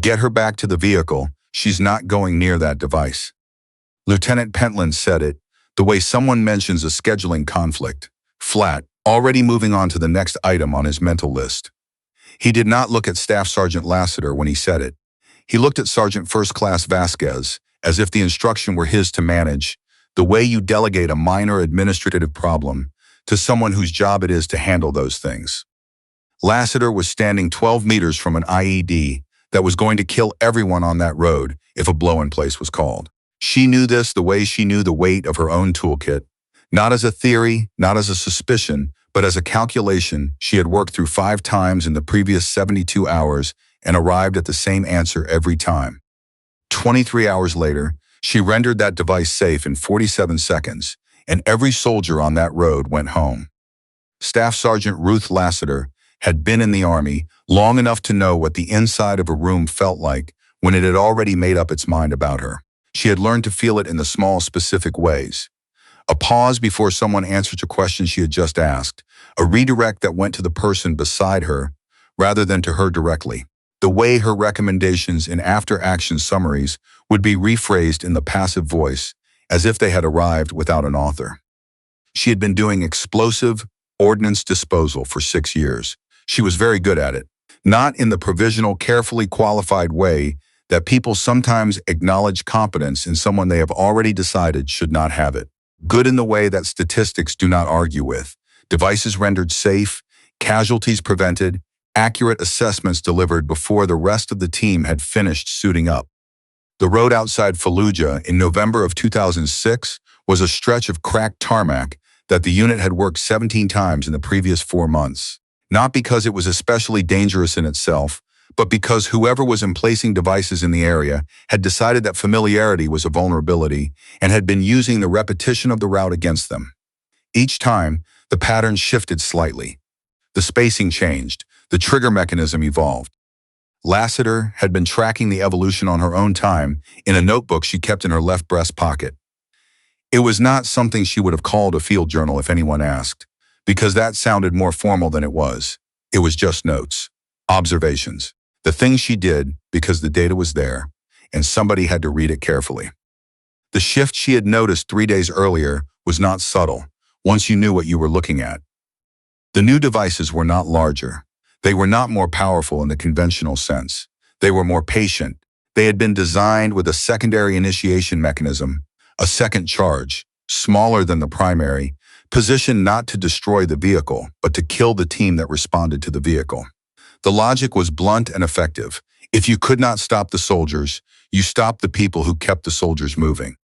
Get her back to the vehicle. She's not going near that device. Lieutenant Pentland said it, the way someone mentions a scheduling conflict. Flat, already moving on to the next item on his mental list. He did not look at Staff Sergeant Lassiter when he said it. He looked at Sergeant First Class Vasquez, as if the instruction were his to manage, the way you delegate a minor administrative problem to someone whose job it is to handle those things. Lassiter was standing 12 meters from an IED that was going to kill everyone on that road if a blow-in-place was called. She knew this the way she knew the weight of her own toolkit, not as a theory, not as a suspicion, but as a calculation she had worked through 5 times in the previous 72 hours and arrived at the same answer every time. 23 hours later, she rendered that device safe in 47 seconds, and every soldier on that road went home. Staff Sergeant Ruth Lassiter had been in the Army long enough to know what the inside of a room felt like when it had already made up its mind about her. She had learned to feel it in the small, specific ways. A pause before someone answered a question she had just asked, a redirect that went to the person beside her rather than to her directly. The way her recommendations in after-action summaries would be rephrased in the passive voice, as if they had arrived without an author. She had been doing explosive ordnance disposal for 6 years. She was very good at it, not in the provisional, carefully qualified way that people sometimes acknowledge competence in someone they have already decided should not have it. Good in the way that statistics do not argue with, devices rendered safe, casualties prevented, accurate assessments delivered before the rest of the team had finished suiting up. The road outside Fallujah in November of 2006 was a stretch of cracked tarmac that the unit had worked 17 times in the previous 4 months. Not because it was especially dangerous in itself, but because whoever was emplacing devices in the area had decided that familiarity was a vulnerability and had been using the repetition of the route against them. Each time, the pattern shifted slightly. The spacing changed. The trigger mechanism evolved. Lassiter had been tracking the evolution on her own time in a notebook she kept in her left breast pocket. It was not something she would have called a field journal if anyone asked, because that sounded more formal than it was. It was just notes, observations, the things she did because the data was there, and somebody had to read it carefully. The shift she had noticed 3 days earlier was not subtle, once you knew what you were looking at. The new devices were not larger. They were not more powerful in the conventional sense. They were more patient. They had been designed with a secondary initiation mechanism, a second charge, smaller than the primary, positioned not to destroy the vehicle, but to kill the team that responded to the vehicle. The logic was blunt and effective. If you could not stop the soldiers, you stopped the people who kept the soldiers moving.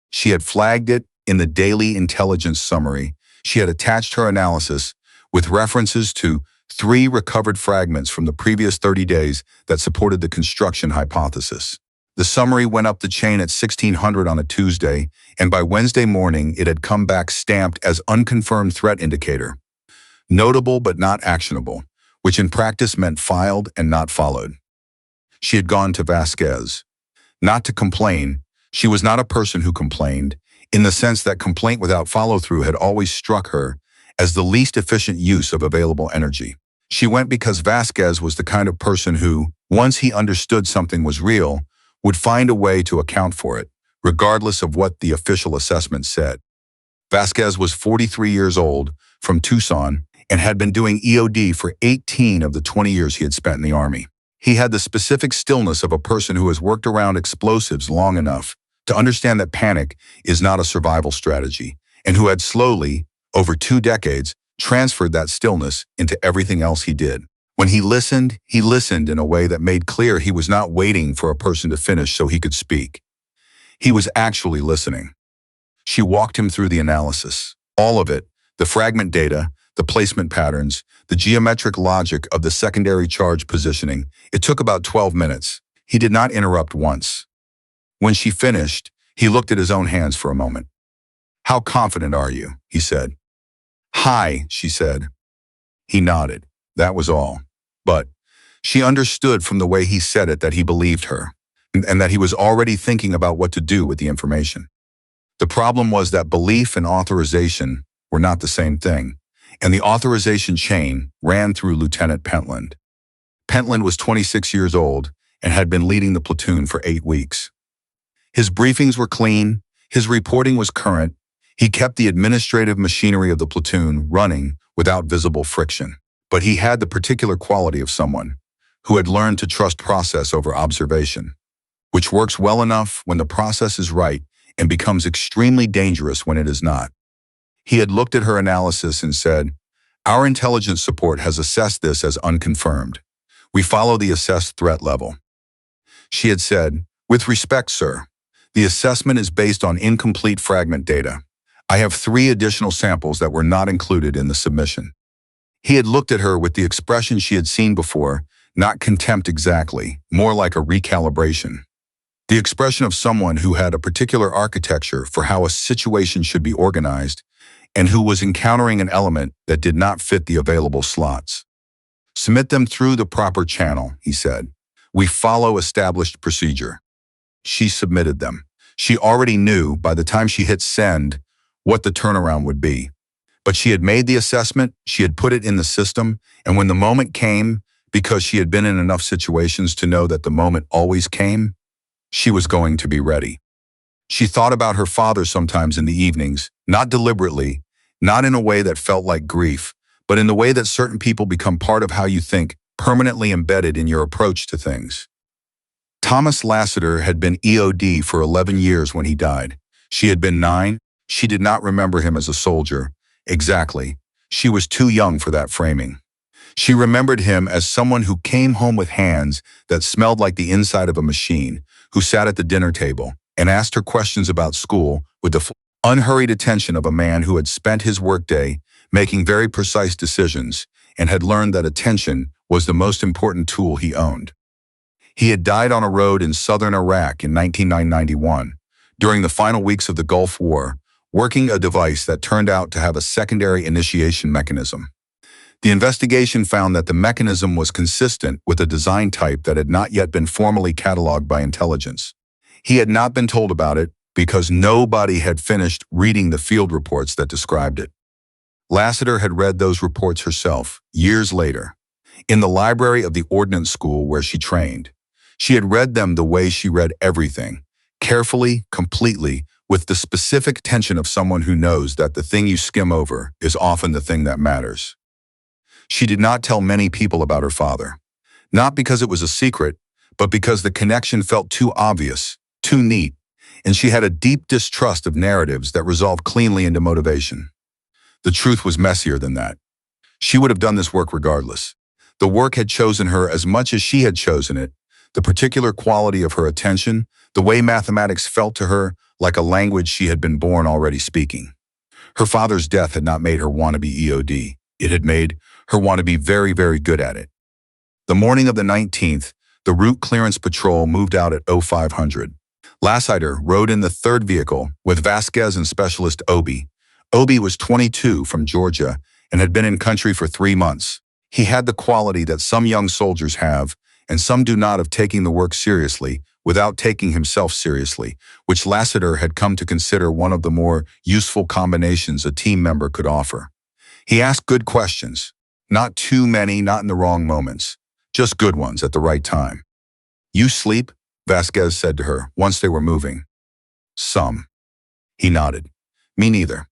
She had flagged it in the daily intelligence summary. She had attached her analysis with references to 3 recovered fragments from the previous 30 days that supported the construction hypothesis. The summary went up the chain at 1600 on a Tuesday, and by Wednesday morning it had come back stamped as unconfirmed threat indicator. Notable but not actionable, which in practice meant filed and not followed. She had gone to Vasquez. Not to complain. She was not a person who complained, in the sense that complaint without follow-through had always struck her as the least efficient use of available energy. She went because Vasquez was the kind of person who, once he understood something was real, would find a way to account for it, regardless of what the official assessment said. Vasquez was 43 years old, from Tucson, and had been doing EOD for 18 of the 20 years he had spent in the Army. He had the specific stillness of a person who has worked around explosives long enough to understand that panic is not a survival strategy, and who had slowly, over 2 decades, transferred that stillness into everything else he did. When he listened in a way that made clear he was not waiting for a person to finish so he could speak. He was actually listening. She walked him through the analysis. All of it, the fragment data, the placement patterns, the geometric logic of the secondary charge positioning. It took about 12 minutes. He did not interrupt once. When she finished, he looked at his own hands for a moment. "How confident are you?" he said. "High," she said. He nodded. That was all. But she understood from the way he said it that he believed her, and that he was already thinking about what to do with the information. The problem was that belief and authorization were not the same thing, and the authorization chain ran through Lieutenant Pentland. Pentland was 26 years old and had been leading the platoon for 8 weeks. His briefings were clean, his reporting was current, he kept the administrative machinery of the platoon running without visible friction. But he had the particular quality of someone who had learned to trust process over observation, which works well enough when the process is right and becomes extremely dangerous when it is not. He had looked at her analysis and said, "Our intelligence support has assessed this as unconfirmed. We follow the assessed threat level." She had said, "With respect, sir, the assessment is based on incomplete fragment data. I have 3 additional samples that were not included in the submission." He had looked at her with the expression she had seen before, not contempt exactly, more like a recalibration. The expression of someone who had a particular architecture for how a situation should be organized and who was encountering an element that did not fit the available slots. "Submit them through the proper channel," he said. "We follow established procedure." She submitted them. She already knew by the time she hit send what the turnaround would be. But she had made the assessment, she had put it in the system, and when the moment came, because she had been in enough situations to know that the moment always came, she was going to be ready. She thought about her father sometimes in the evenings, not deliberately, not in a way that felt like grief, but in the way that certain people become part of how you think, permanently embedded in your approach to things. Thomas Lassiter had been EOD for 11 years when he died. She had been 9. She did not remember him as a soldier. Exactly. She was too young for that framing. She remembered him as someone who came home with hands that smelled like the inside of a machine, who sat at the dinner table and asked her questions about school with the unhurried attention of a man who had spent his workday making very precise decisions and had learned that attention was the most important tool he owned. He had died on a road in southern Iraq in 1991, during the final weeks of the Gulf War, working a device that turned out to have a secondary initiation mechanism. The investigation found that the mechanism was consistent with a design type that had not yet been formally cataloged by intelligence. He had not been told about it because nobody had finished reading the field reports that described it. Lassiter had read those reports herself, years later, in the library of the Ordnance School where she trained. She had read them the way she read everything, carefully, completely, with the specific attention of someone who knows that the thing you skim over is often the thing that matters. She did not tell many people about her father, not because it was a secret, but because the connection felt too obvious, too neat, and she had a deep distrust of narratives that resolved cleanly into motivation. The truth was messier than that. She would have done this work regardless. The work had chosen her as much as she had chosen it, the particular quality of her attention, the way mathematics felt to her like a language she had been born already speaking. Her father's death had not made her want to be EOD. It had made her want to be very, very good at it. The morning of the 19th, the route clearance patrol moved out at 0500. Lassiter rode in the third vehicle with Vasquez and Specialist Obi. Obi was 22 from Georgia and had been in country for 3 months. He had the quality that some young soldiers have, and some do not, of taking the work seriously without taking himself seriously, which Lassiter had come to consider one of the more useful combinations a team member could offer. He asked good questions, not too many, not in the wrong moments, just good ones at the right time. "You sleep?" Vasquez said to her once they were moving. "Some." He nodded. "Me neither."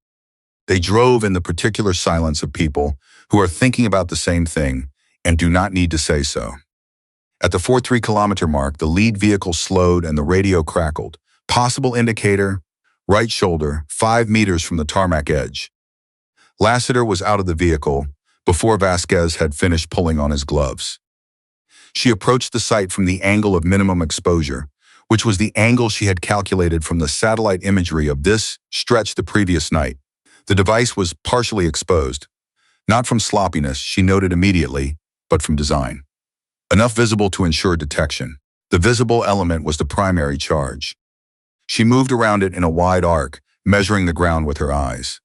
They drove in the particular silence of people who are thinking about the same thing and do not need to say so. At the 4.3-kilometer mark, the lead vehicle slowed and the radio crackled. Possible indicator, right shoulder, 5 meters from the tarmac edge. Lassiter was out of the vehicle before Vasquez had finished pulling on his gloves. She approached the site from the angle of minimum exposure, which was the angle she had calculated from the satellite imagery of this stretch the previous night. The device was partially exposed, not from sloppiness, she noted immediately, but from design. Enough visible to ensure detection. The visible element was the primary charge. She moved around it in a wide arc, measuring the ground with her eyes.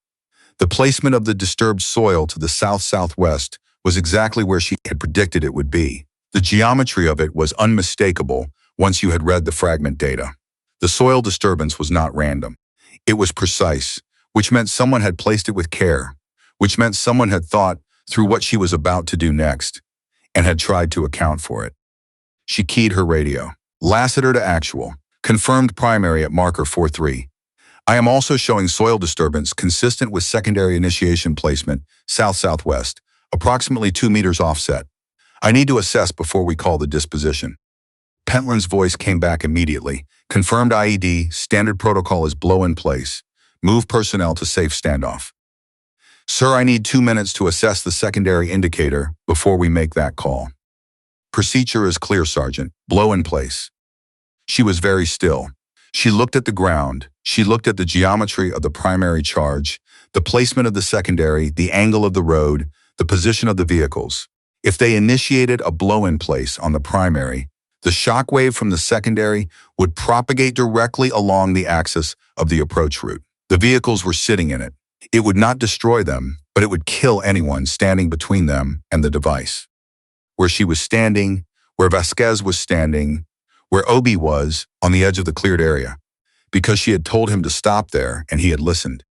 The placement of the disturbed soil to the south-southwest was exactly where she had predicted it would be. The geometry of it was unmistakable once you had read the fragment data. The soil disturbance was not random. It was precise, which meant someone had placed it with care, which meant someone had thought through what she was about to do next and had tried to account for it. She keyed her radio. Lassiter to actual. Confirmed primary at marker 43. I am also showing soil disturbance consistent with secondary initiation placement, south-southwest, approximately 2 meters offset. I need to assess before we call the disposition. Pentland's voice came back immediately. Confirmed IED, standard protocol is blow in place. Move personnel to safe standoff. Sir, I need 2 minutes to assess the secondary indicator before we make that call. Procedure is clear, Sergeant. Blow in place. She was very still. She looked at the ground. She looked at the geometry of the primary charge, the placement of the secondary, the angle of the road, the position of the vehicles. If they initiated a blow in place on the primary, the shock wave from the secondary would propagate directly along the axis of the approach route. The vehicles were sitting in it. It would not destroy them, but it would kill anyone standing between them and the device. Where she was standing, where Vasquez was standing, where Obi was, on the edge of the cleared area, because she had told him to stop there and he had listened.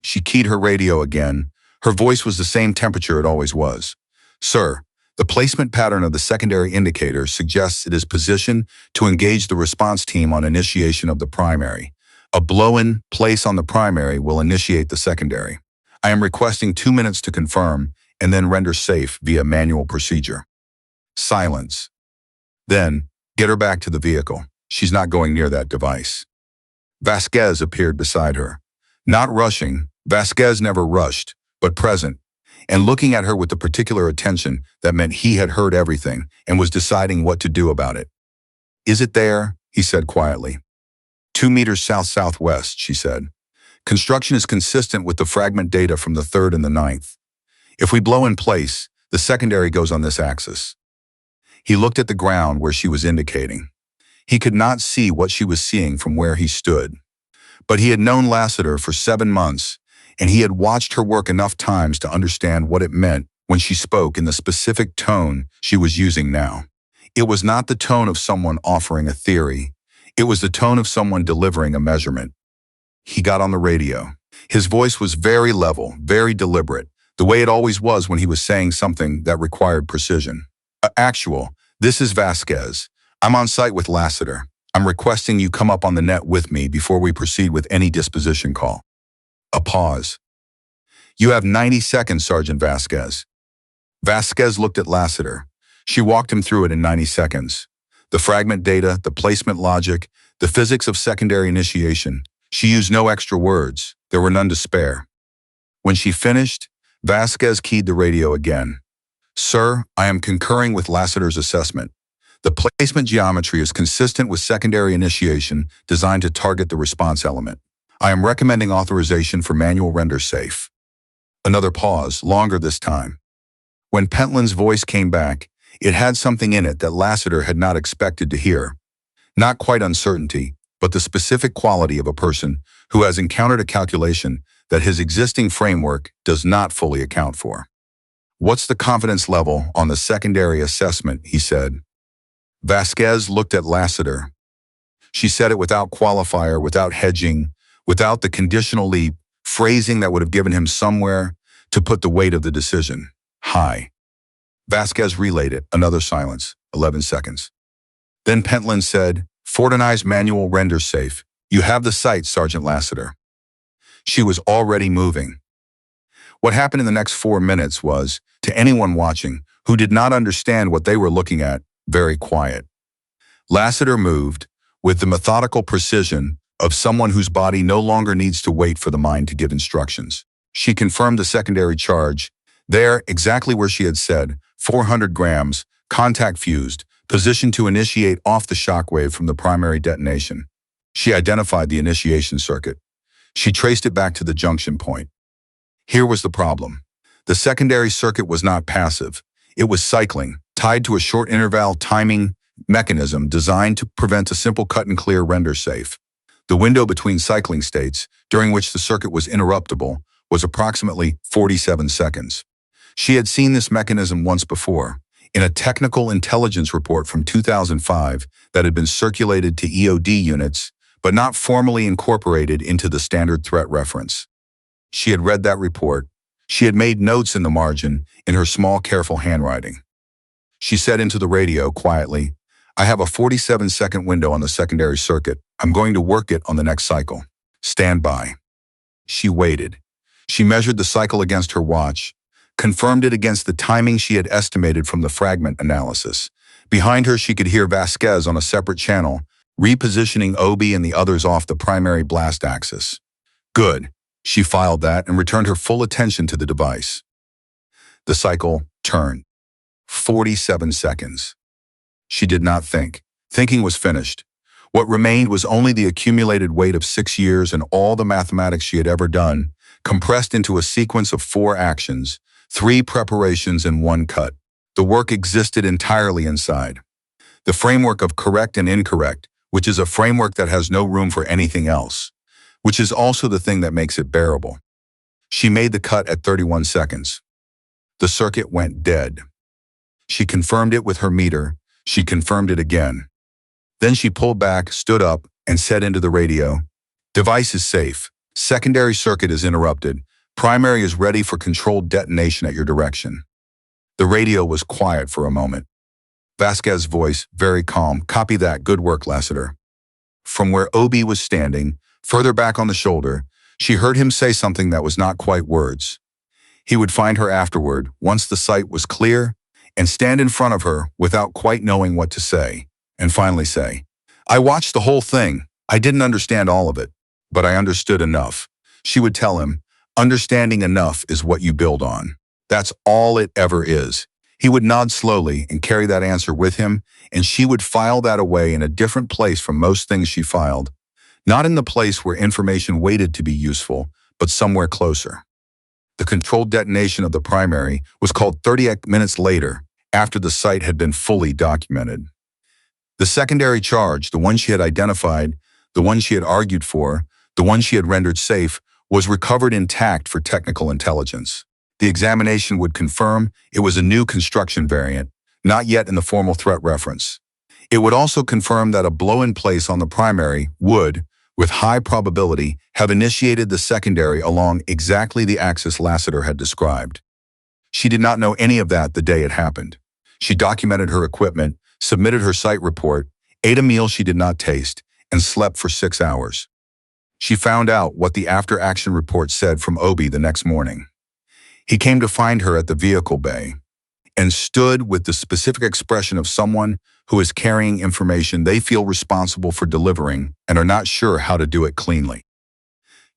She keyed her radio again. Her voice was the same temperature it always was. Sir, the placement pattern of the secondary indicator suggests it is positioned to engage the response team on initiation of the primary. A blow-in place on the primary will initiate the secondary. I am requesting 2 minutes to confirm and then render safe via manual procedure. Silence. Then, get her back to the vehicle. She's not going near that device. Vasquez appeared beside her. Not rushing, Vasquez never rushed, but present, and looking at her with the particular attention that meant he had heard everything and was deciding what to do about it. Is it there? He said quietly. 2 meters south-southwest, she said. Construction is consistent with the fragment data from the 3rd and the 9th. If we blow in place, the secondary goes on this axis. He looked at the ground where she was indicating. He could not see what she was seeing from where he stood. But he had known Lassiter for 7 months, and he had watched her work enough times to understand what it meant when she spoke in the specific tone she was using now. It was not the tone of someone offering a theory. It was the tone of someone delivering a measurement. He got on the radio. His voice was very level, very deliberate, the way it always was when he was saying something that required precision. Actual, this is Vasquez. I'm on site with Lassiter. I'm requesting you come up on the net with me before we proceed with any disposition call. A pause. You have 90 seconds, Sergeant Vasquez. Vasquez looked at Lassiter. She walked him through it in 90 seconds. The fragment data, the placement logic, the physics of secondary initiation. She used no extra words. There were none to spare. When she finished, Vasquez keyed the radio again. Sir, I am concurring with Lassiter's assessment. The placement geometry is consistent with secondary initiation designed to target the response element. I am recommending authorization for manual render safe. Another pause, longer this time. When Pentland's voice came back, it had something in it that Lassiter had not expected to hear. Not quite uncertainty, but the specific quality of a person who has encountered a calculation that his existing framework does not fully account for. What's the confidence level on the secondary assessment, he said. Vasquez looked at Lassiter. She said it without qualifier, without hedging, without the conditional leap, phrasing that would have given him somewhere to put the weight of the decision. High. Vasquez relayed it, another silence, 11 seconds. Then Pentland said, Fortinize manual render safe. You have the sight, Sergeant Lassiter. She was already moving. What happened in the next 4 minutes was, to anyone watching who did not understand what they were looking at, very quiet. Lassiter moved with the methodical precision of someone whose body no longer needs to wait for the mind to give instructions. She confirmed the secondary charge. There, exactly where she had said, 400 grams, contact fused, positioned to initiate off the shockwave from the primary detonation. She identified the initiation circuit. She traced it back to the junction point. Here was the problem. The secondary circuit was not passive. It was cycling, tied to a short interval timing mechanism designed to prevent a simple cut-and-clear render safe. The window between cycling states, during which the circuit was interruptible, was approximately 47 seconds. She had seen this mechanism once before, in a technical intelligence report from 2005 that had been circulated to EOD units, but not formally incorporated into the standard threat reference. She had read that report. She had made notes in the margin in her small, careful handwriting. She said into the radio quietly, I have a 47-second window on the secondary circuit. I'm going to work it on the next cycle. Stand by. She waited. She measured the cycle against her watch, confirmed it against the timing she had estimated from the fragment analysis. Behind her, she could hear Vasquez on a separate channel, repositioning Obi and the others off the primary blast axis. Good. She filed that and returned her full attention to the device. The cycle turned. 47 seconds. She did not think. Thinking was finished. What remained was only the accumulated weight of 6 years and all the mathematics she had ever done, compressed into a sequence of 4 actions, 3 preparations and 1 cut. The work existed entirely inside. The framework of correct and incorrect, which is a framework that has no room for anything else, which is also the thing that makes it bearable. She made the cut at 31 seconds. The circuit went dead. She confirmed it with her meter. She confirmed it again. Then she pulled back, stood up, and said into the radio, "Device is safe. Secondary circuit is interrupted. Primary is ready for controlled detonation at your direction." The radio was quiet for a moment. Vasquez's voice, very calm, "Copy that. Good work, Lassiter." From where Obi was standing, further back on the shoulder, she heard him say something that was not quite words. He would find her afterward, once the sight was clear, and stand in front of her without quite knowing what to say, and finally say, "I watched the whole thing. I didn't understand all of it, but I understood enough." She would tell him, "Understanding enough is what you build on. That's all it ever is." He would nod slowly and carry that answer with him, and she would file that away in a different place from most things she filed, not in the place where information waited to be useful, but somewhere closer. The controlled detonation of the primary was called 30 minutes later, after the site had been fully documented. The secondary charge, the one she had identified, the one she had argued for, the one she had rendered safe, was recovered intact for technical intelligence. The examination would confirm it was a new construction variant, not yet in the formal threat reference. It would also confirm that a blow in place on the primary would, with high probability, have initiated the secondary along exactly the axis Lassiter had described. She did not know any of that the day it happened. She documented her equipment, submitted her site report, ate a meal she did not taste, and slept for 6 hours. She found out what the after-action report said from Obi the next morning. He came to find her at the vehicle bay and stood with the specific expression of someone who is carrying information they feel responsible for delivering and are not sure how to do it cleanly.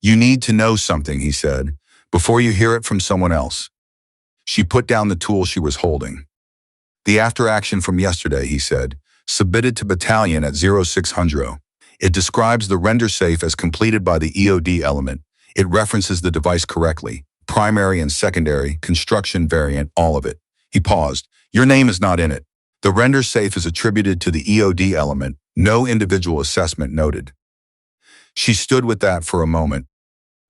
"You need to know something," he said, "before you hear it from someone else." She put down the tool she was holding. "The after-action from yesterday," he said, "submitted to battalion at 0600. It describes the render safe as completed by the EOD element. It references the device correctly. Primary and secondary, construction variant, all of it." He paused. "Your name is not in it. The render safe is attributed to the EOD element. No individual assessment noted." She stood with that for a moment.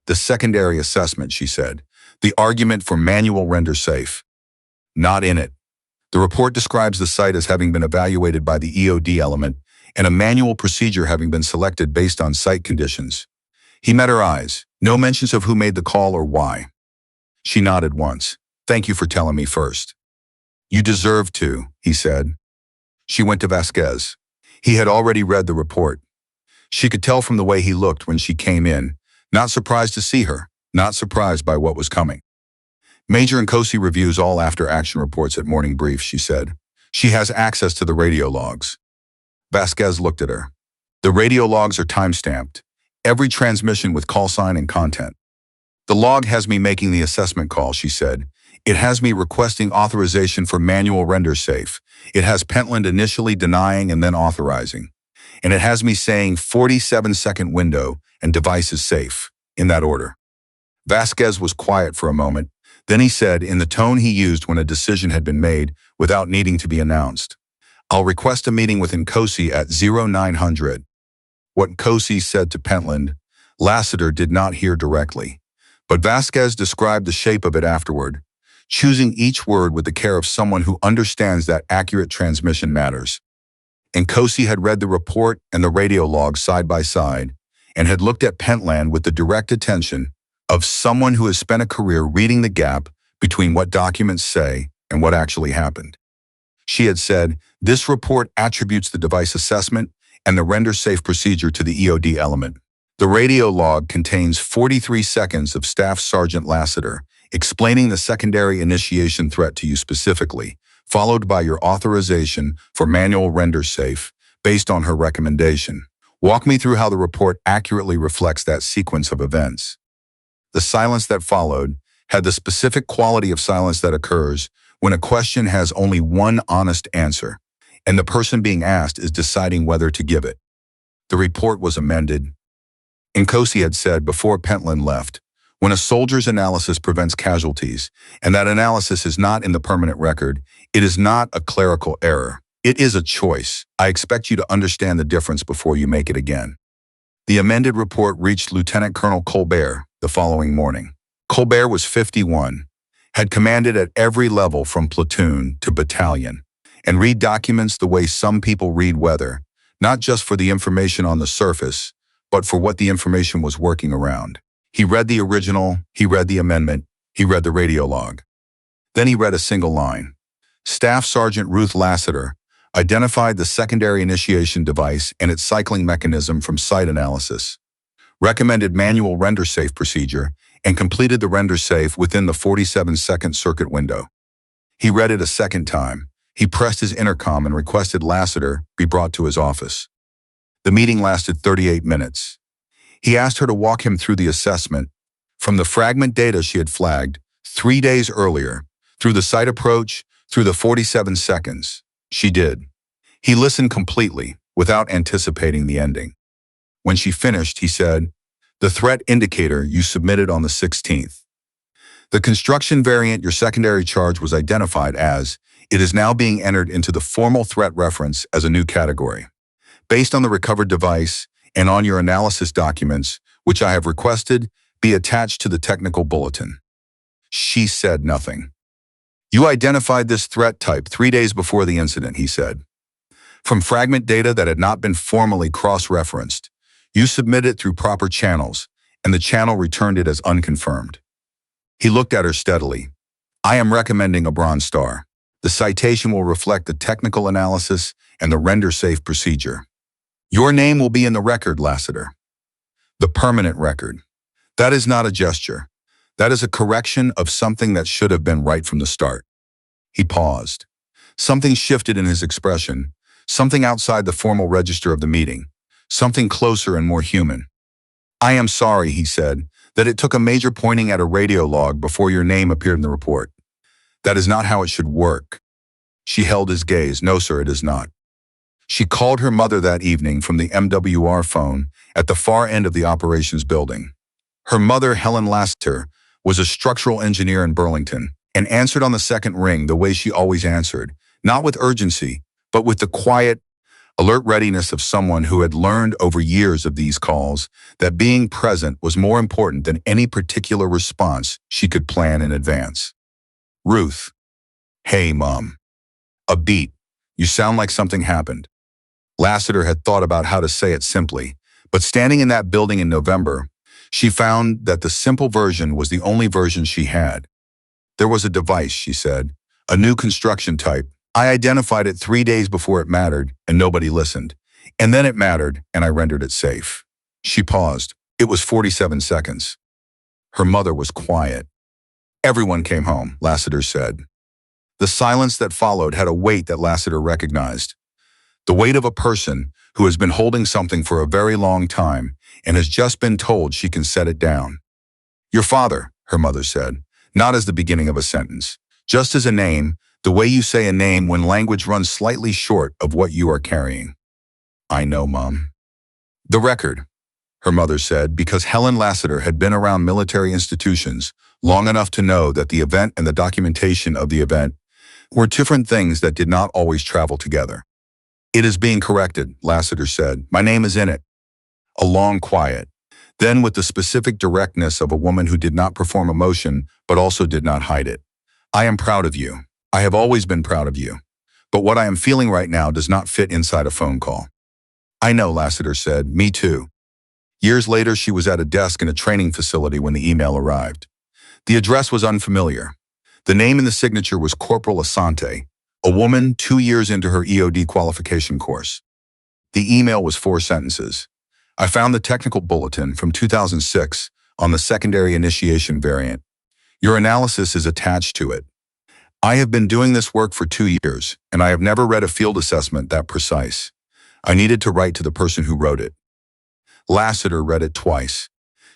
"The secondary assessment," she said. "The argument for manual render safe. Not in it. The report describes the site as having been evaluated by the EOD element and a manual procedure having been selected based on site conditions." He met her eyes. No mentions of who made the call or why. She nodded once. "Thank you for telling me first." "You deserve to," he said. She went to Vasquez. He had already read the report. She could tell from the way he looked when she came in, not surprised to see her, not surprised by what was coming. "Major Nkosi reviews all after-action reports at morning brief," she said. "She has access to the radio logs." Vasquez looked at her. "The radio logs are time-stamped. Every transmission with call sign and content. The log has me making the assessment call," she said. "It has me requesting authorization for manual render safe. It has Pentland initially denying and then authorizing. And it has me saying 47-second window and device is safe, in that order." Vasquez was quiet for a moment. Then he said, in the tone he used when a decision had been made without needing to be announced, "I'll request a meeting with Nkosi at 0900. What Nkosi said to Pentland, Lassiter did not hear directly. But Vasquez described the shape of it afterward, choosing each word with the care of someone who understands that accurate transmission matters. Nkosi had read the report and the radio log side by side, and had looked at Pentland with the direct attention of someone who has spent a career reading the gap between what documents say and what actually happened. She had said, "This report attributes the device assessment and the render-safe procedure to the EOD element." The radio log contains 43 seconds of Staff Sergeant Lassiter explaining the secondary initiation threat to you specifically, followed by your authorization for manual render-safe based on her recommendation. Walk me through how the report accurately reflects that sequence of events. The silence that followed had the specific quality of silence that occurs when a question has only one honest answer, and the person being asked is deciding whether to give it. The report was amended. Nkosi had said before Pentland left, when a soldier's analysis prevents casualties, and that analysis is not in the permanent record, it is not a clerical error. It is a choice. I expect you to understand the difference before you make it again. The amended report reached Lieutenant Colonel Colbert the following morning. Colbert was 51, had commanded at every level from platoon to battalion, and read documents the way some people read weather, not just for the information on the surface, but for what the information was working around. He read the original, he read the amendment, he read the radio log. Then he read a single line. Staff Sergeant Ruth Lassiter identified the secondary initiation device and its cycling mechanism from site analysis, recommended manual render-safe procedure, and completed the render-safe within the 47-second circuit window. He read it a second time. He pressed his intercom and requested Lassiter be brought to his office. The meeting lasted 38 minutes. He asked her to walk him through the assessment, from the fragment data she had flagged 3 days earlier, through the site approach, through the 47 seconds. She did. He listened completely, without anticipating the ending. When she finished, he said, "The threat indicator you submitted on the 16th. The construction variant your secondary charge was identified as, it is now being entered into the formal threat reference as a new category. Based on the recovered device and on your analysis documents, which I have requested, be attached to the technical bulletin." She said nothing. "You identified this threat type 3 days before the incident," he said. "From fragment data that had not been formally cross-referenced. You submitted it through proper channels, and the channel returned it as unconfirmed." He looked at her steadily. "I am recommending a Bronze Star. The citation will reflect the technical analysis and the render-safe procedure. Your name will be in the record, Lassiter. The permanent record. That is not a gesture. That is a correction of something that should have been right from the start." He paused. Something shifted in his expression, something outside the formal register of the meeting, something closer and more human. "I am sorry," he said, "that it took a major pointing at a radio log before your name appeared in the report. That is not how it should work." She held his gaze. "No, sir, it is not." She called her mother that evening from the MWR phone at the far end of the operations building. Her mother, Helen Lassiter, was a structural engineer in Burlington and answered on the second ring the way she always answered, not with urgency, but with the quiet, alert readiness of someone who had learned over years of these calls that being present was more important than any particular response she could plan in advance. "Ruth." "Hey, Mom." A beat. "You sound like something happened." Lassiter had thought about how to say it simply, but standing in that building in November, she found that the simple version was the only version she had. "There was a device," she said, "a new construction type. I identified it 3 days before it mattered, and nobody listened. And then it mattered, and I rendered it safe." She paused. It was 47 seconds. Her mother was quiet. "Everyone came home," Lassiter said. The silence that followed had a weight that Lassiter recognized. The weight of a person who has been holding something for a very long time and has just been told she can set it down. "Your father," her mother said, not as the beginning of a sentence, just as a name, the way you say a name when language runs slightly short of what you are carrying. "I know, Mom." "The record," her mother said, because Helen Lassiter had been around military institutions long enough to know that the event and the documentation of the event were different things that did not always travel together. "It is being corrected," Lassiter said. "My name is in it." A long quiet. Then, with the specific directness of a woman who did not perform emotion but also did not hide it. "I am proud of you. I have always been proud of you. But what I am feeling right now does not fit inside a phone call." "I know," Lassiter said. "Me too." Years later, she was at a desk in a training facility when the email arrived. The address was unfamiliar. The name in the signature was Corporal Asante, A woman 2 years into her EOD qualification course. The email was 4 sentences. I found the technical bulletin from 2006 on the secondary initiation variant. Your analysis is attached to it. I have been doing this work for 2 years, and I have never read a field assessment that precise. I needed to write to the person who wrote it. Lassiter read it twice.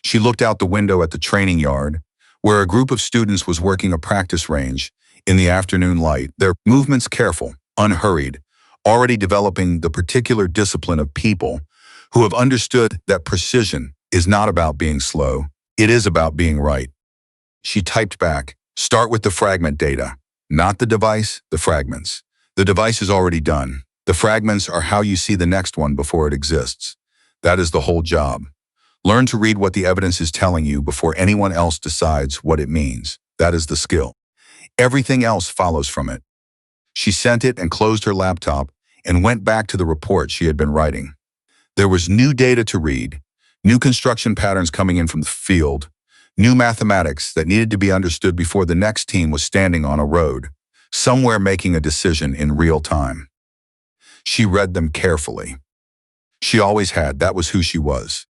She looked out the window at the training yard, where a group of students was working a practice range in the afternoon light, their movements careful, unhurried, already developing the particular discipline of people who have understood that precision is not about being slow, it is about being right. She typed back, start with the fragment data, not the device, the fragments. The device is already done. The fragments are how you see the next one before it exists. That is the whole job. Learn to read what the evidence is telling you before anyone else decides what it means. That is the skill. Everything else follows from it. She sent it and closed her laptop and went back to the report she had been writing. There was new data to read, new construction patterns coming in from the field, new mathematics that needed to be understood before the next team was standing on a road, somewhere making a decision in real time. She read them carefully. She always had. That was who she was.